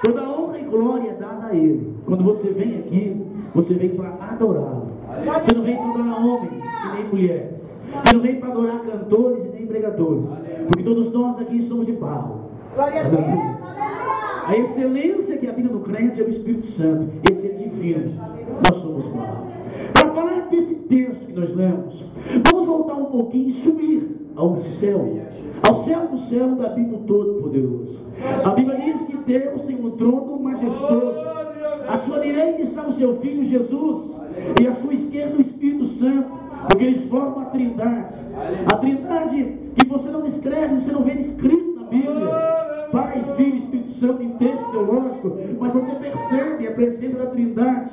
Toda honra e glória é dada a Ele. Quando você vem aqui, você vem para adorá-lo. Você não vem para adorar homens e nem mulheres. Você não vem para adorar cantores e nem pregadores. Porque todos nós aqui somos de barro. Glória a Deus. A excelência que habita no crente é o Espírito Santo. Esse é divino. Nós somos barro. Para falar desse texto que nós lemos, vamos voltar um pouquinho e subir ao céu. Ao céu do céu onde habita o Todo-Poderoso. A Bíblia diz que Deus tem um trono majestoso. À sua direita está o seu Filho Jesus. E à sua esquerda o Espírito Santo. Porque eles formam a Trindade. A Trindade que você não escreve, você não vê escrito na Bíblia. Pai, Filho e Espírito Santo em texto teológico, mas você percebe a presença da Trindade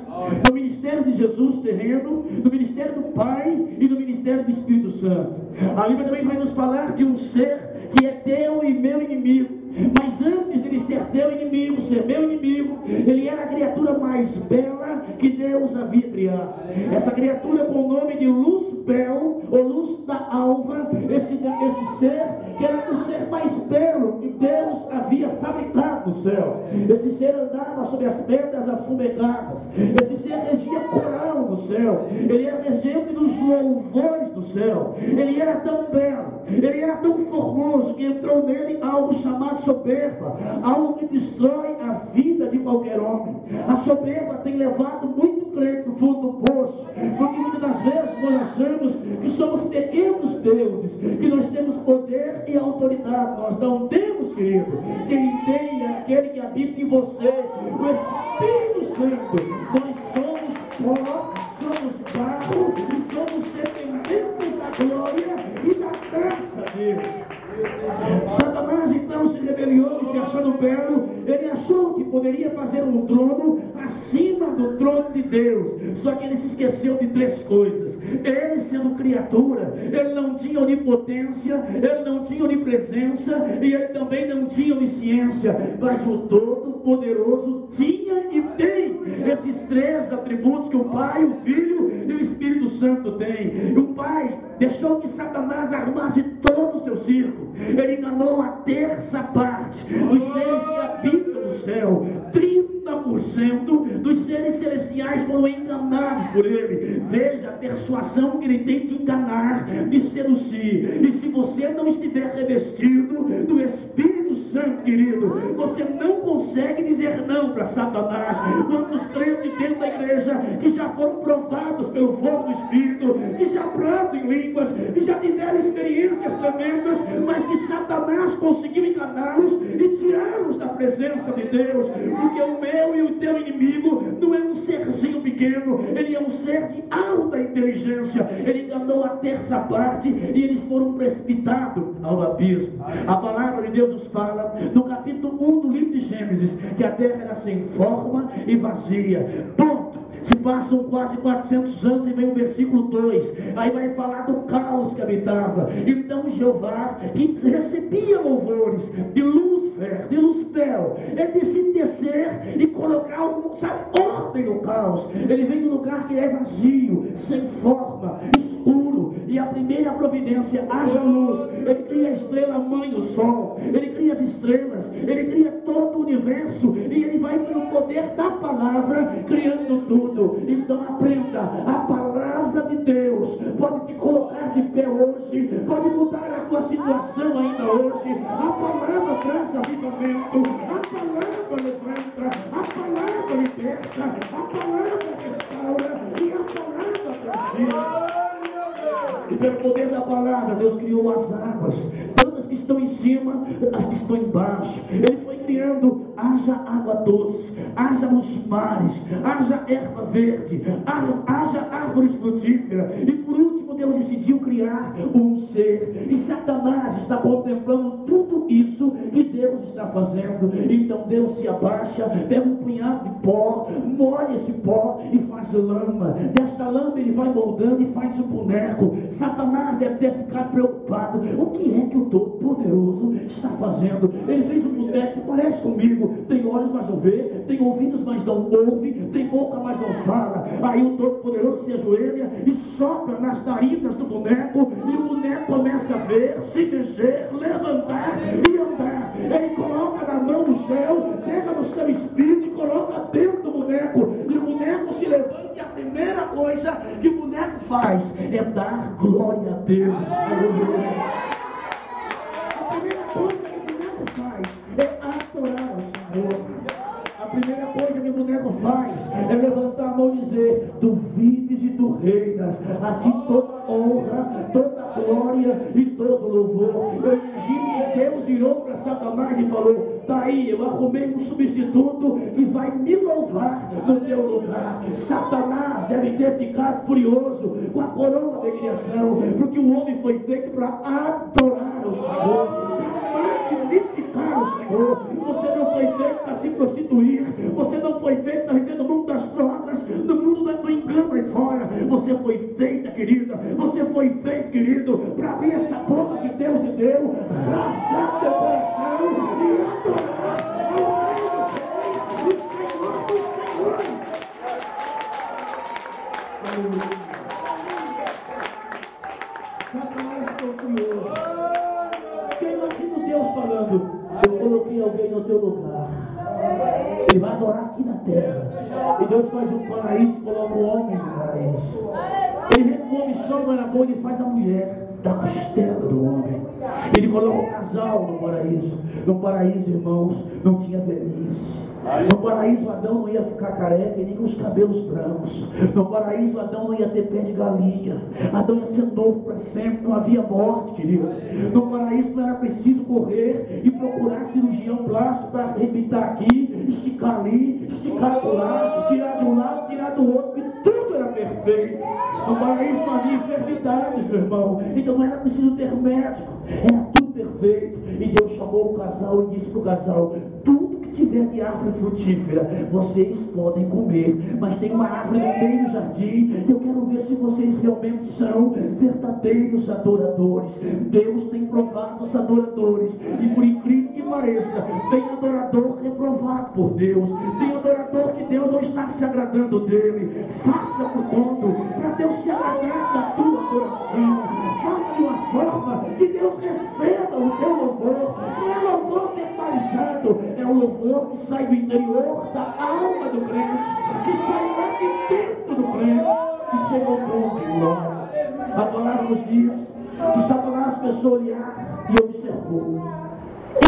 no ministério de Jesus terreno, no ministério do Pai e no ministério do Espírito Santo. A Bíblia também vai nos falar de um ser que é teu e meu inimigo. Mas antes de ele ser teu inimigo, ser meu inimigo, ele era a criatura mais bela que Deus havia criado. Essa criatura com o nome de Luz-Bel, ou Luz da Alva, esse ser que era o ser mais belo que Deus havia fabricado no céu. Esse ser andava sobre as pedras afumegadas. Esse ser regia coral no céu. Ele era regente dos louvores do céu. Ele era tão belo, ele era tão formoso que entrou nele algo chamado soberba, algo que destrói a vida de qualquer homem. A soberba tem levado muito crente no fundo do poço, porque muitas das vezes nós achamos que somos pequenos deuses, que nós temos poder e autoridade. Nós não temos, querido. Quem tem é aquele que habita em você, o Espírito Santo. Nós somos pó, somos barro e somos dependentes da glória e da graça dele. Satanás então se rebeliou e se achando belo, ele achou que poderia fazer um trono acima do trono de Deus. Só que ele se esqueceu de três coisas. Ele, sendo criatura, ele não tinha onipotência, ele não tinha onipresença e ele também não tinha onisciência. Mas o Todo-Poderoso tinha e tem esses três atributos que o Pai, o Filho e o Espírito Santo têm. E o Pai deixou que Satanás armasse todo o seu circo. Ele enganou a terça parte dos seres que habitam no céu. 30% dos seres celestiais foram enganados por ele. Veja a persuasão que ele tem de enganar, de seduzir. E se você não estiver revestido do Espírito Santo, querido, você não consegue dizer não para Satanás. Quantos crentes dentro da igreja que já foram provados pelo fogo do Espírito, que já bradam em línguas, que já tiveram experiências tremendas, mas que Satanás conseguiu enganá-los e tirá-los da presença de Deus. Porque o meu e o teu inimigo não é um serzinho pequeno, ele é um ser de alta inteligência. Ele enganou a terça parte e eles foram precipitados ao abismo. A palavra de Deus nos fala no capítulo 1 do livro de Gênesis que a terra era sem forma e vazia. Ponto. Se passam quase 400 anos e vem o versículo 2. Aí vai falar do caos que habitava. Então Jeová, que recebia louvores de Lúcifer, de Luz-Bel, ele decide descer e colocar ordem no caos. Ele vem de um lugar que é vazio, sem forma, escuro. E a primeira providência, haja luz. Ele cria a estrela mãe do sol. Ele cria as estrelas. Ele cria todo o universo. E ele vai pelo poder da palavra criando tudo. Então aprenda, a palavra de Deus pode te colocar de pé hoje, pode mudar a tua situação ainda hoje. A palavra traz avivamento, a palavra levanta, a palavra liberta, a palavra restaura e a palavra traz vida. E pelo poder da palavra, Deus criou as águas, tanto as que estão em cima, as que estão embaixo. Ele foi criando, haja água doce, haja os mares, haja erva verde, haja árvores frutíferas. E por último, Deus decidiu criar um ser. E Satanás está contemplando tudo isso que Deus está fazendo. Então Deus se abaixa, pega um punhado de pó, molha esse pó e faz lama. Desta lama ele vai moldando e faz um boneco. Satanás deve ter ficado preocupado. O que é que o Todo-Poderoso está fazendo? Ele fez um boneco que parece comigo. Tem olhos, mas não vê. tem ouvidos, mas não ouve, tem boca, mas não fala. Aí o Todo-Poderoso se ajoelha e sopra nas narinas do boneco, e o boneco começa a ver, se mexer, levantar e andar. Ele coloca na mão do céu, pega no seu espírito e coloca dentro do boneco, e o boneco se levanta, e a primeira coisa que o boneco faz é dar glória a Deus. Aleluia. A primeira coisa que o boneco faz é adorar ao Senhor. A primeira coisa que o boneco faz é levantar a mão e dizer: tu vives e tu reinas, a ti toda honra, toda glória e todo louvor. Eu imagino que Deus virou para Satanás e falou: tá aí, eu arrumei um substituto e vai me louvar no teu lugar. Satanás deve ter ficado furioso com a coroa da criação, porque o homem foi feito para adorar o Senhor, para magnificar o Senhor. Você não foi feito para se prostituir, você não foi feito para viver no mundo das drogas, no mundo do engano aí fora. Você foi feita, querida, você foi feito, querido, para abrir essa boca que Deus te deu, rasgar teu coração e adorar ao Rei dos Reis, o Senhor dos Senhores. Satanás confiou. Eu imagino Deus falando: eu coloquei alguém no teu lugar, ele vai adorar aqui na terra. E Deus faz um paraíso e coloca o homem no paraíso. Ele vê que o homem só não era bom, ele faz a mulher da costela do homem. Ele coloca o casal no paraíso. No paraíso, irmãos, não tinha velhice. No paraíso, Adão não ia ficar careca e nem com os cabelos brancos. No paraíso, Adão não ia ter pé de galinha. Adão ia ser novo para sempre, não havia morte, querido. No paraíso não era preciso correr e procurar cirurgião plástico para arrebentar aqui, esticar ali, esticar lá, tirar de um lado, tirar do outro, e tudo era perfeito. No paraíso não havia enfermidades, meu irmão. Então não era preciso ter médico, era tudo perfeito. E Deus chamou o casal e disse para o casal: tudo que tiver de árvore frutífera, vocês podem comer, mas tem uma árvore no meio do jardim. Eu quero ver se vocês realmente são verdadeiros adoradores. Deus tem provado os adoradores, e por incrível que pareça, tem adorador reprovado por Deus, tem adorador que Deus não está se agradando dele. Faça por conta para Deus se agradar da tua adoração. Faça de uma forma que Deus receba o teu louvor. Não é louvor verbalizado, é o louvor que sai do interior da alma do crente, que sai lá de dentro do crente, que chega ao ponto de glória. A palavra nos diz que Satanás começou a olhar e observou.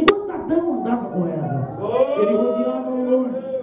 Enquanto Adão andava com ela, ele rodeava longe.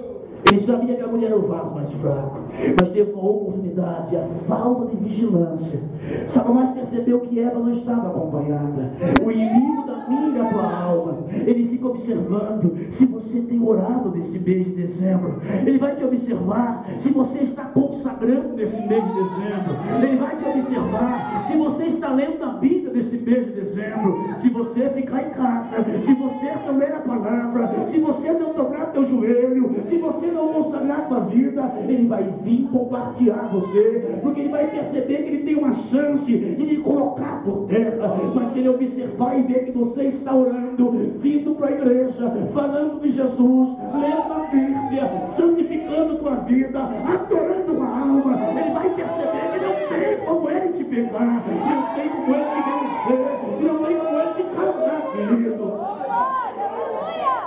Ele sabia que a mulher era o vaso mais fraco, mas teve uma oportunidade, a falta de vigilância. Satanás percebeu que Eva não estava acompanhada. O inimigo da minha tua alma, ele fica observando se você tem orado nesse mês de dezembro. Ele vai te observar se você está consagrando nesse mês de dezembro. Ele vai te observar se você está lendo a Bíblia nesse mês de dezembro. Se você ficar em casa, se você não ler a palavra, se você não dobrar teu joelho, se você não consagrar tua vida, ele vai vir compartilhar você, porque ele vai perceber que ele tem uma chance de lhe colocar por terra. Mas se ele observar e ver que você está orando, vindo para a igreja, falando de Jesus, lendo a Bíblia, santificando tua vida, adorando uma alma, ele vai perceber que não tem como ele te pegar, não tem como ele te vencer, não tem como ele te calar, querido.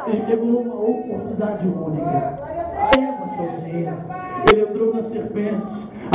Ele pegou uma oportunidade única. Eva sozinha. Ele entrou na serpente,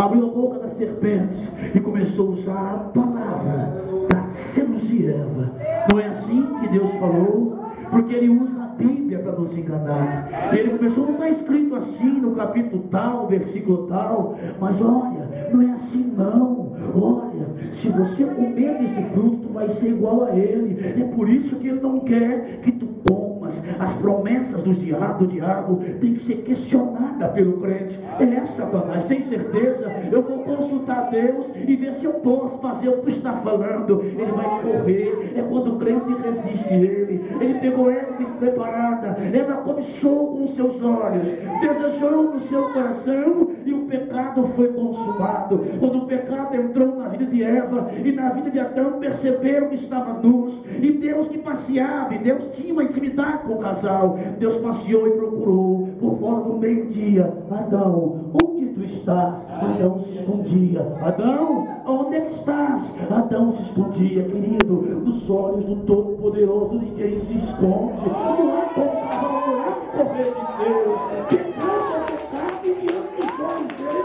abriu a boca da serpente e começou a usar a palavra para seduzir Eva. Não é assim que Deus falou? Porque ele usa a Bíblia para nos enganar. Ele começou, não está escrito assim no capítulo tal, versículo tal, mas olha, não é assim não. Olha, se você comer desse fruto, tu vai ser igual a ele. É por isso que ele não quer que tu comas. As promessas do diabo tem que ser questionada pelo crente. É, Satanás, tem certeza? Eu vou consultar Deus e ver se eu posso fazer o que está falando. Ele vai correr. É quando o crente resiste ele. Ele pegou ela despreparada. Ela cobiçou com os seus olhos, desejou no seu coração, e o pecado foi consumado. Quando o pecado entrou na vida de Eva e na vida de Adão, perceberam que estava nus, e Deus que passeava, e Deus tinha uma intimidade com o casal. Deus passeou e procurou por hora do meio-dia: Adão, onde tu estás? Adão se escondia. Adão, onde é que estás? Adão se escondia. Querido, nos olhos do Todo-Poderoso ninguém se esconde. Não é como orar e correr de Deus. Pecado é pecado e diante dos olhos dele.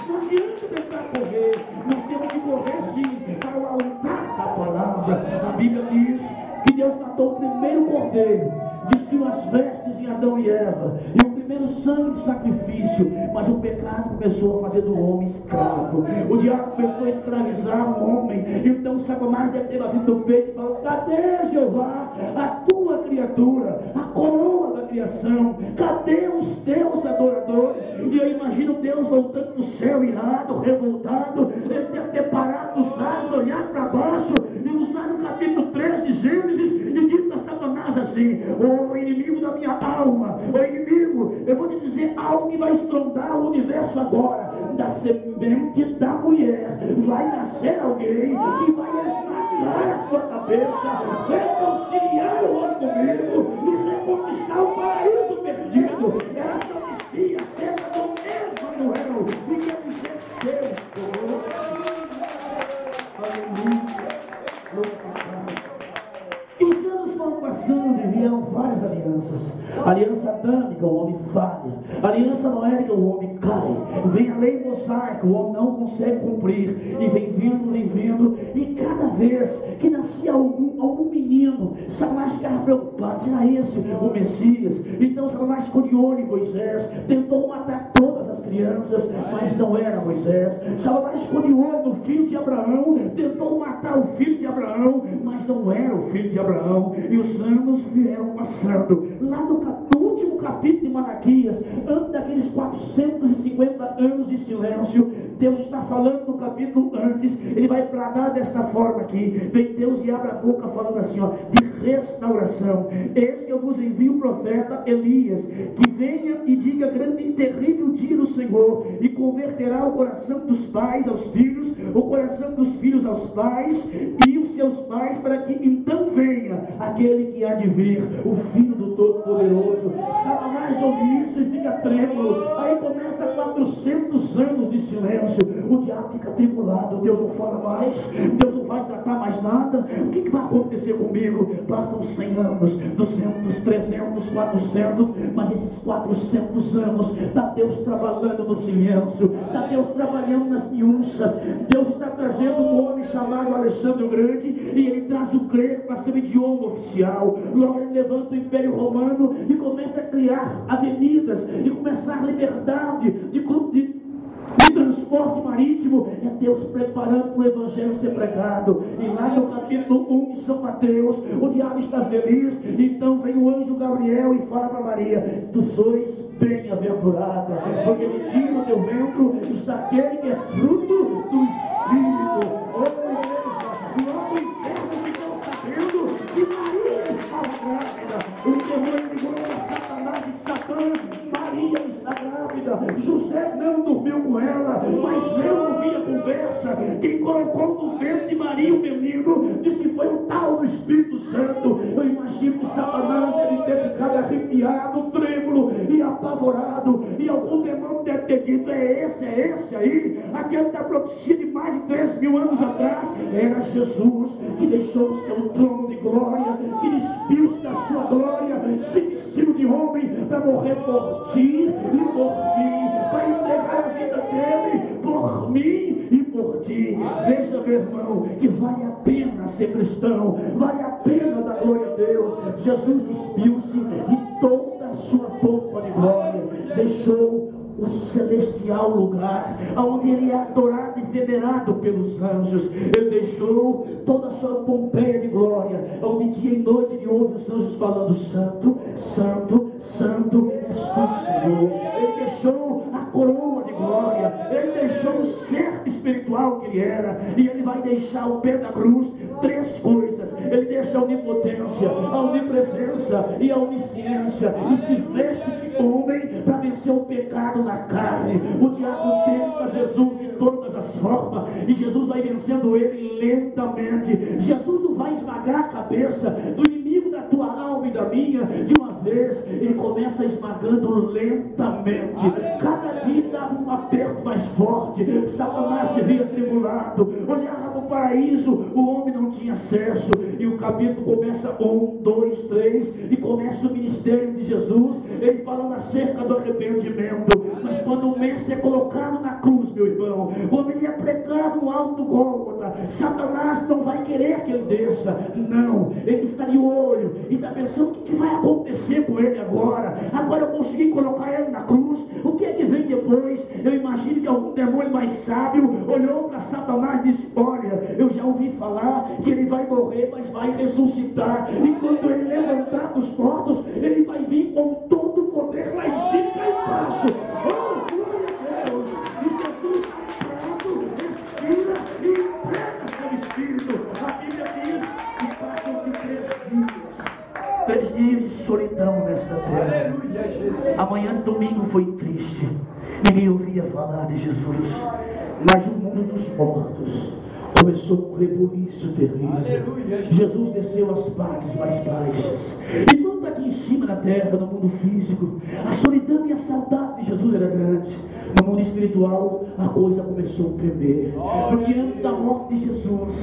Não adianta tentar correr. Nós temos que correr sim para o altar da palavra. A Bíblia diz que Deus matou o primeiro cordeiro, vestiu as vestes em Adão e Eva, e o primeiro sangue de sacrifício, mas o pecado começou a fazer do homem escravo. O diabo começou a escravizar o homem. Então Satanás deve ter batido no peito e falou: cadê, Jeová, a tua criatura, a coroa da criação? Cadê os teus adoradores? E eu imagino Deus voltando do céu, irado, revoltado. Ele deve ter parado os ares, olhar para baixo e usar no capítulo 3 de Gênesis e dito a Satanás assim: ô inimigo da minha alma, ô inimigo, eu vou te dizer algo que vai estrondar o universo agora. Da semente da mulher vai nascer alguém que vai esmagar a tua cabeça, reconciliar o homem comigo e reconquistar o paraíso perdido. Era a profecia acerca do Emanuel, e quer dizer Deus conosco. Aleluia. E os anos foram passando e vieram várias alianças. Aliança adâmica, o homem falha. Aliança noélica, o homem cai. Vem a lei mosaica, o homem não consegue cumprir. E vem vindo. E cada vez que nascia algum menino, Satanás ficava preocupado: será esse o Messias? Então Satanás ficou de olho em Moisés, tentou matar todas as crianças, mas não era Moisés. Satanás ficou de olho no filho de Abraão, tentou matar o filho de Abraão, mas não era o filho de Abraão. E os anos vieram passando. Lá no último capítulo de Malaquias, antes daqueles 450 anos de silêncio, Deus está falando no capítulo antes. Ele vai bradar desta forma aqui. Vem Deus e abre a boca falando assim, ó, de restauração: eis que eu vos envio o profeta Elias, que venha e diga grande e terrível dia do Senhor, e converterá o coração dos pais aos filhos, o coração dos filhos aos pais, e os seus pais, para que então venha aquele que há de vir, o Filho do Todo-Poderoso. Satanás ouve isso e fica trêmulo. Aí começa 400 anos de silêncio. O diabo fica tribulado. Deus não fala mais, Deus não vai tratar mais nada. O que vai acontecer comigo? Passam 100 anos, 200, 300, 400, mas esses 400 anos está Deus trabalhando no silêncio, está Deus trabalhando nas miúças. Deus está trazendo um homem chamado Alexandre o Grande, e ele traz o grego para ser o idioma oficial. Logo ele levanta o Império Romano e começa a criar avenidas e começar a liberdade de transporte marítimo. É Deus preparando para o Evangelho ser pregado. E lá no capítulo 1 de São Mateus, o diabo está feliz. Então vem o anjo Gabriel e fala para Maria: tu sois bem-aventurada, porque de ti no teu ventre está aquele que é fruto do Espírito. Oh, igreja, logo o inferno ficou sabendo que Maria estava grávida. O terror ligou a Satanás e Satã: Maria está grávida. José não dormiu com ela, mas eu ouvi a conversa. Quem colocou no ventre de Maria o menino diz que foi o tal do Espírito Santo. Eu imagino que Satanás deve ter ficado arrepiado, trêmulo e apavorado. E algum demônio deve ter dito: é esse aí, aquele da profecia de mais de 3.000 anos atrás. Era Jesus que deixou o seu trono de glória, que despiu-se da sua glória, se vestiu de homem para morrer por ti e por mim, para entregar a vida dele por mim e por ti. Veja, meu irmão, que vale a pena ser cristão, vale a pena dar glória a Deus. Jesus despiu-se de toda a sua pompa de glória, deixou o celestial lugar, onde ele é adorado e venerado pelos anjos. Ele deixou toda a sua pompeia de glória, onde dia e noite ele ouve os anjos falando: santo, santo, santo és tu, Senhor. Ele deixou a coroa de glória, ele deixou o ser espiritual que ele era, e ele vai deixar ao pé da cruz 3 coisas. Ele deixa a onipotência, a onipresença e a onisciência, e se veste de homem para vencer o pecado na carne. O diabo tenta Jesus de todas as formas, e Jesus vai vencendo ele lentamente. Jesus não vai esmagar a cabeça do inimigo da tua alma e da minha, de uma vez, ele começa esmagando lentamente. Cada dia dava um aperto mais forte. Satanás se via tribulado, olhava para o paraíso, o homem não tinha acesso. E o capítulo começa 1, 2, 3, e começa o ministério de Jesus, ele falando acerca do arrependimento. Mas quando o mestre é colocado na cruz, meu irmão, quando ele é pregado no alto do Gólgota, Satanás não vai querer que ele desça. Não, ele está de olho e está pensando: o que vai acontecer com ele agora? Agora eu consegui colocar ele na cruz, o que é que vem depois? Eu imagino que algum demônio mais sábio olhou para Satanás e disse: olha, eu já ouvi falar que ele vai morrer, mas vai ressuscitar, e quando ele levantar dos mortos, ele vai vir com todo o poder lá em cima e cá embaixo. Oh, glória a Deus! E Jesus respira e entrega seu Espírito. A Bíblia diz que passam-se 3 dias de solidão nesta terra. Amanhã de domingo foi triste, ninguém ouvia falar de Jesus, mas o mundo dos mortos começou um rebuliço terrível. Jesus desceu às partes mais baixas. Enquanto aqui em cima na terra, no mundo físico, a solidão e a saudade de Jesus era grande, no mundo espiritual a coisa começou a tremer. Porque antes da morte de Jesus,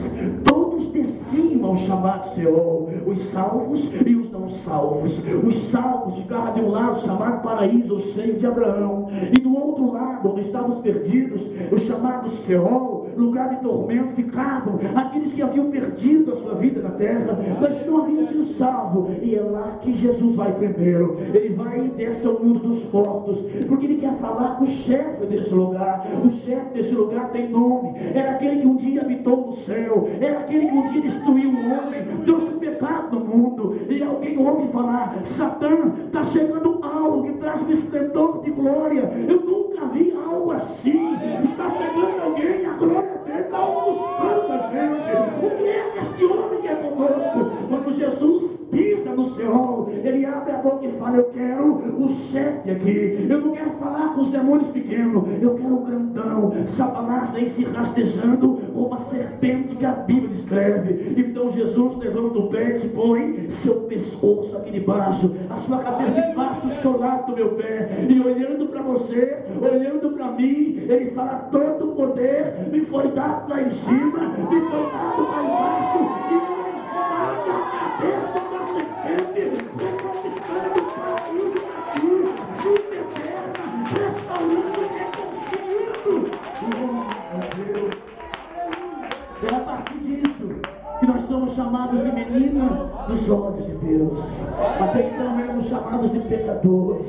todos desciam ao chamado Seol, os salvos e os não salvos. Os salvos ficavam de um lado, chamado paraíso, o seio de Abraão, e do outro lado, onde estavam os perdidos, o chamado Seol, lugar de tormento, ficavam aqueles que haviam perdido a sua vida na terra, mas que não haviam sido salvos. E é lá que Jesus vai primeiro. Ele vai e desce ao mundo dos mortos, porque ele quer falar com o chefe desse lugar. O chefe desse lugar tem nome. Era aquele que um dia habitou no céu, era aquele que um dia destruiu o homem, trouxe o pecado no mundo. E alguém ouve falar: Satã, está chegando algo que traz um esplendor de glória. Eu nunca vi algo assim. Está chegando alguém, a glória dele está buscando a gente. O que é este homem que é conosco? Quando Jesus pisa no Seol, ele abre a boca e fala: eu quero o chefe aqui. Eu não quero falar com os demônios pequenos, eu quero o grandão. Satanás vem se rastejando como uma serpente que a Bíblia descreve. Então Jesus levanta o pé e se põe seu pescoço aqui debaixo, a sua cabeça debaixo do solado do meu pé, e olhando para você, olhando para mim, ele fala: todo o poder me foi dado lá em cima, me foi dado lá embaixo, e eu esmago a cabeça da serpente, reconquistando o paraíso aqui, vida eterna, restaurando e reconciliando. Oh, meu Deus! É a partir disso que nós somos chamados de menina dos olhos de Deus. Até então éramos chamados de pecadores.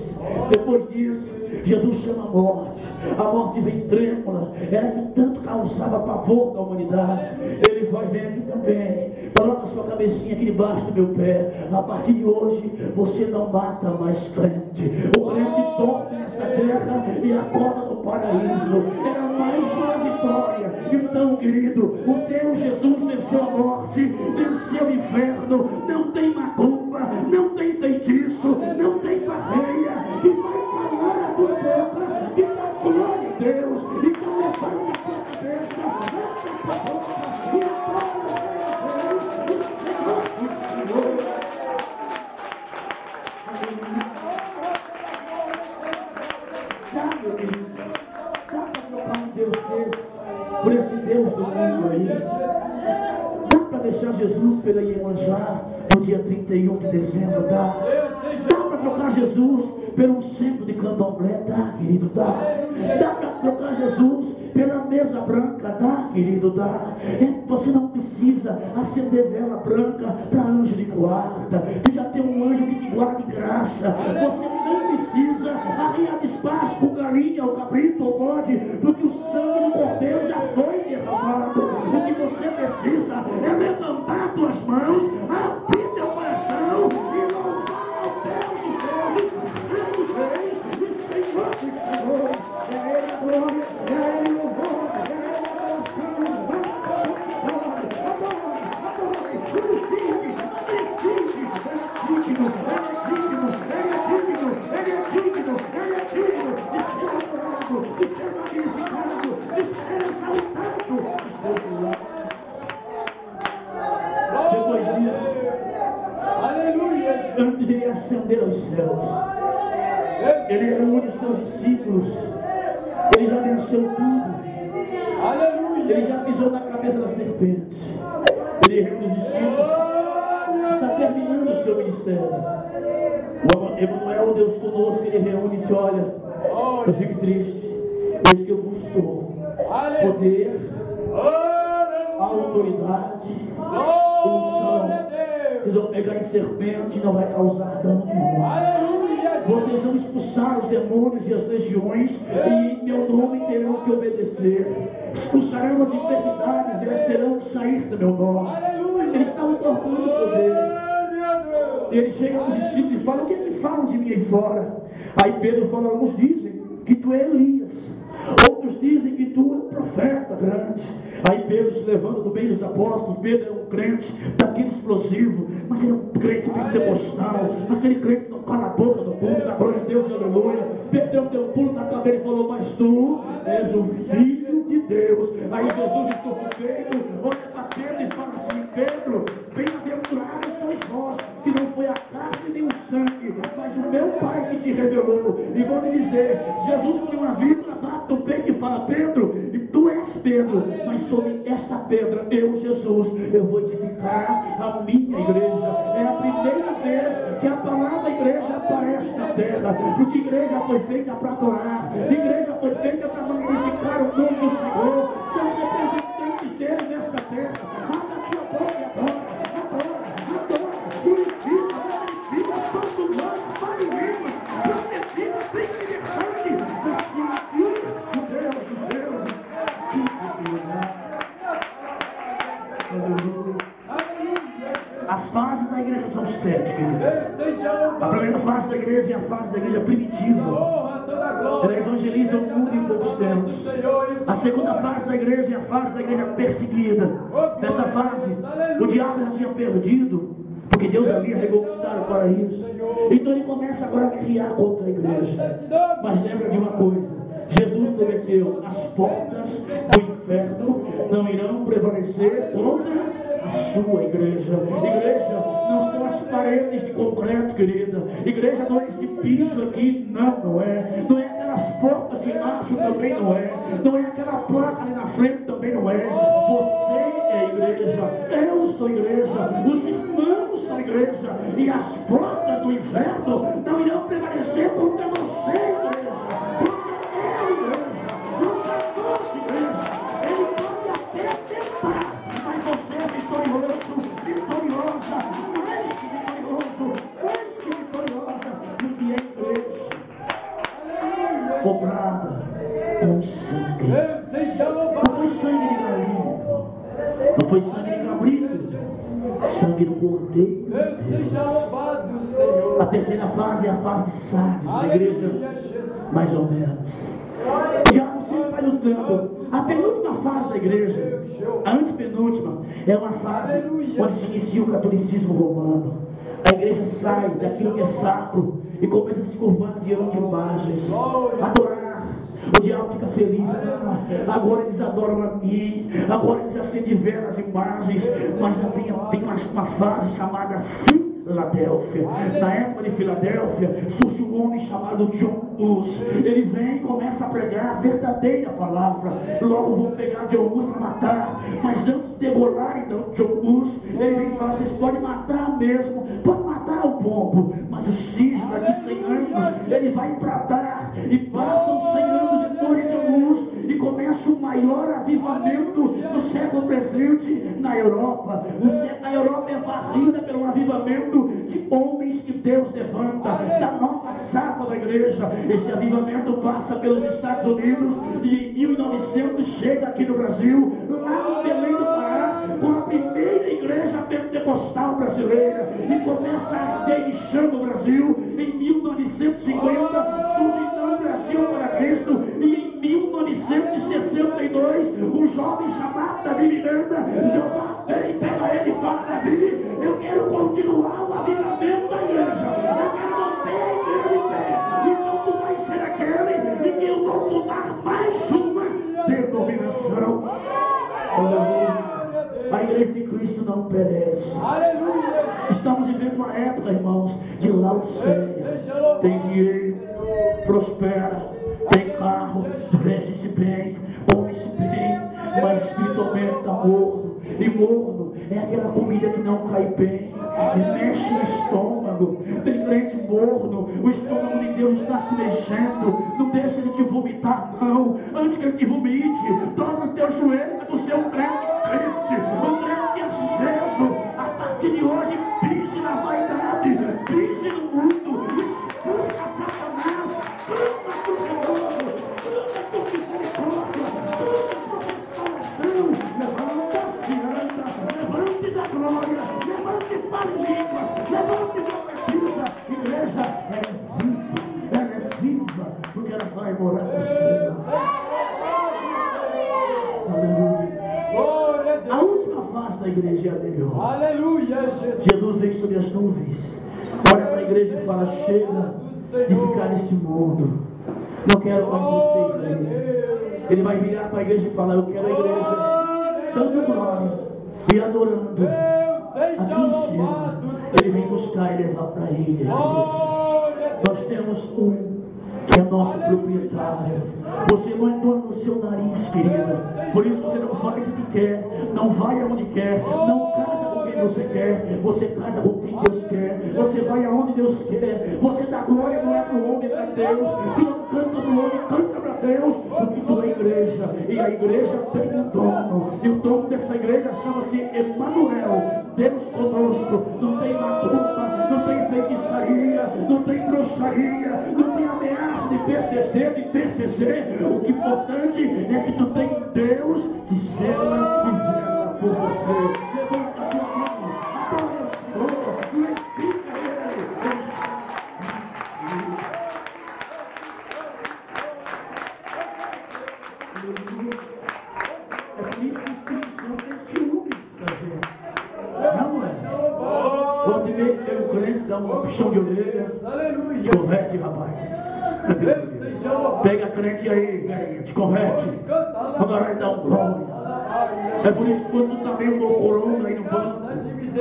Depois disso, Jesus chama a morte. A morte vem trêmula, era que tanto causava pavor da humanidade. Ele vai vir aqui também, coloca sua cabecinha aqui debaixo do meu pé. A partir de hoje, você não mata mais crente. O crente dorme nesta terra e acorda no paraíso. Era mais uma vitória. Então, querido, o teu Jesus venceu a morte, venceu o inferno. Não tem macumba, não tem feitiço, não tem barreira que vai falar a tua boca que dá glória a Deus. Então levanta a tua cabeça, levanta a tua boca e adora a Deus, o Senhor. Dá, meu querido, dá para trocar um Deus desse por esse Deus do mundo aí? Dá para deixar Jesus pela Iemanjá no dia 31 de dezembro? Dá para trocar Jesus pelo centro de candomblé? Dá, querido, dá. Dá para trocar Jesus pela mesa branca? Dá, querido, dá. Você não precisa acender vela branca para anjo de guarda, que já tem um anjo que te guarda de graça. Você não precisa arriar despacho com galinha, ou cabrito, ou bode, porque o sangue do cordeiro já foi derramado. O que você precisa é levantar tuas mãos, abrir teu coração e louvar ao Deus dos deuses, Rei dos reis e Senhor dos senhores. É Ele a glória, é Ele o louvor, é Ele a adoração. Adore, glorifique, magnifique. Ele é digno de ser adorado, de ser magnificado, de ser exaltado. Depois disso, aleluia, céus. Ele reúne os seus discípulos. Ele já venceu tudo. Ele já pisou na cabeça da serpente. Ele reúne os discípulos. Está terminando o seu ministério. O Emanuel, Deus conosco, ele reúne e diz: olha, eu fico triste. Eis que eu vos dou poder, autoridade, unção. Eles vão pegar em serpente e não vai causar dano nenhum. Vocês vão expulsar os demônios e as legiões, e em meu nome terão que obedecer. Expulsarão as enfermidades, elas terão que sair do meu nome. Eles estavam tornando o poder. E ele chega aos discípulos e fala: o que eles falam de mim aí fora? Aí Pedro fala: alguns dizem que tu é Elias, outros dizem que tu é um profeta grande. Aí Pedro se levanta do meio dos apóstolos. Pedro é um crente daquele explosivo, mas ele é um crente pentecostal, aquele crente que não cala a boca no público, da glória de Deus, aleluia. Pedro deu um pulo na cabeça e falou: mas tu és o Filho de Deus. Aí Jesus estufa o peito, olha para Pedro e fala assim: Pedro, bem-aventurados sois vós, que não foi a carne nem o sangue, mas o meu Pai que te revelou. E vou lhe dizer, Jesus põe uma vírgula, bate no peito e fala: Pedro, e tu és Pedro, mas sobre esta pedra, eu, Jesus, eu vou edificar a minha igreja. É a primeira vez que a palavra igreja aparece na terra, porque igreja foi feita para adorar, igreja foi feita para magnificar o nome do Senhor. São representantes dele nesta terra. Abra a tua boca e adora, glorifica, magnifica, santo nome, fale línguas, profetiza, tem liberdade, assim, Deus, as fases da igreja são 7, querido. A primeira fase da igreja é a fase da igreja primitiva. Ela evangeliza o mundo em poucos tempos. A segunda fase da igreja é a fase da igreja perseguida. Nessa fase, o diabo já tinha perdido, porque Deus havia reconquistado o paraíso. Então ele começa agora a guerrear contra a igreja. Mas lembra de uma coisa: Jesus prometeu: as portas do inferno não irão prevalecer contra a sua igreja. Igreja não são as paredes de concreto, querida. Igreja não é esse piso aqui, não é. Não é aquelas portas de aço, também não é. Não é aquela placa ali na frente, também não é. Você é igreja, eu sou igreja, os irmãos são igreja, e as portas do inferno não irão prevalecer contra você, igreja. Comprada com sangue. Não foi sangue de galinha, não foi sangue de cabrito, sangue do cordeiro. A terceira fase é a fase de Sardes da igreja, mais ou menos. Já você vai lutando. A penúltima fase da igreja, a antepenúltima, é uma fase onde se inicia o catolicismo romano. A igreja sai daquilo que é sacro e começa a se curvar diante de imagens, adorar. O diabo fica feliz: agora eles adoram a mim, agora eles acendem velas, imagens. Mas tem uma fase chamada Filadélfia. Na época de Filadélfia, surge um homem chamado John Hus. Ele vem e começa a pregar a verdadeira palavra. Logo vão pegar John Hus para matar, mas antes de degolarem John Hus, ele vem e fala: vocês podem matar mesmo, pode matar o pombo, mas o cisne daqui 100 anos, ele vai bradar. E passam 100 anos depois de John Hus, e começa o maior avivamento do século presente na Europa. A Europa é varrida pelo avivamento de homens que Deus levanta, da nova safra da igreja. Esse avivamento passa pelos Estados Unidos e em 1900 chega aqui no Brasil, lá no Belém do Pará, com a primeira igreja pentecostal brasileira, e começa a arder em chama o Brasil. Em 1950 surge então o Brasil para Cristo, e em 1962 um jovem chamado Davi Miranda, Jeová vem, pega ele e fala: Davi, eu quero continuar o avivamento da igreja, eu quero manter a igreja de pé, então tu vai ser aquele em que eu vou mudar mais uma denominação. A igreja de Cristo não perece. Estamos vivendo uma época, irmãos, de Laodiceia. tem dinheiro, prospera, tem carro, veste-se bem, come-se bem, mas espiritualmente está morno. E morno é aquela comida que não cai bem, mexe no estômago. Tem crente morno, o estômago de Deus está se mexendo. Não deixa ele te vomitar, não. Antes que ele te vomite, dobra o teu joelho do seu crente, um crente aceso. A partir de hoje, pise na vaidade, pise no mundo, expulsa Satanás, clama por renovo, clama por misericórdia, clama por restauração. Levanta e anda, levante da glória, levante para línguas, levante da precisa. Igreja é viva, porque ela vai morar com você. Aleluia. A última fase da igreja é a melhor. Aleluia, Jesus. Jesus vem sobre as nuvens, olha para a igreja e fala: chega de ficar nesse mundo, não quero mais vocês aí. Ele vai virar para a igreja e falar: eu quero a igreja dando glória e adorando aqui em cima. Ele vem buscar e levar para ele a igreja. Nós temos um que é nosso proprietário. Você não é dono do seu nariz, querida. Por isso você não faz o que quer, não vai aonde quer, não casa com quem você quer, você casa com quem Deus quer, você vai aonde Deus quer, você dá glória, não é para o homem, é para Deus. Tu não canta para o homem, canta para Deus, porque tu é igreja, e a igreja tem um dono, e o dono dessa igreja chama-se Emanuel, Deus conosco. Não tem macumba, não tem feitiçaria, não tem bruxaria, não tem ameaça de PCC, de TCC. O que é importante é que tu tem Deus que zela e vela por você. Levanta a tua mão, adora o Senhor, glorifica Ele. É por isso que o Espírito Santo tem ciúme da gente. Não é? Volta e meia tem um crente, dá uma puxão de orelha. Converte, rapaz. Pega a crente aí, velho, te converte. Agora vai dar um glória. É por isso que quando tu tá meio loucorona aí no banco,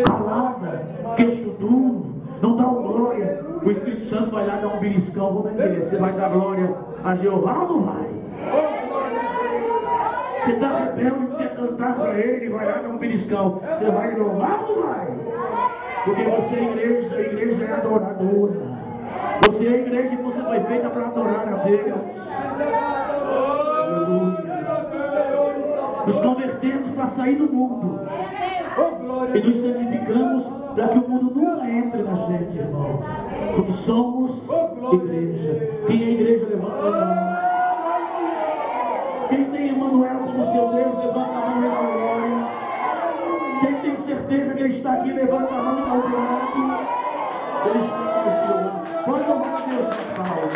calada, queixo duro, não dá um glória, o Espírito Santo vai lá dar um beliscão. Vamos ver, você vai dar glória a Jeová ou não vai? Você está rebelde e quer cantar para ele, vai lá dar um beliscão. Você vai louvar ou não vai? Porque você é igreja, a igreja é adoradora. Você é igreja e você foi feita para adorar a Deus. Nos convertemos para sair do mundo e nos santificamos para que o mundo nunca entre na gente, irmão. Porque somos igreja. Quem é igreja, levanta a mão. Quem tem Emanuel como seu Deus, levanta a mão e dá glória. Quem tem certeza que Ele está aqui, levanta a mão e dá glória. Ele está com o Senhor. Pode louvar a Deus, Paulo.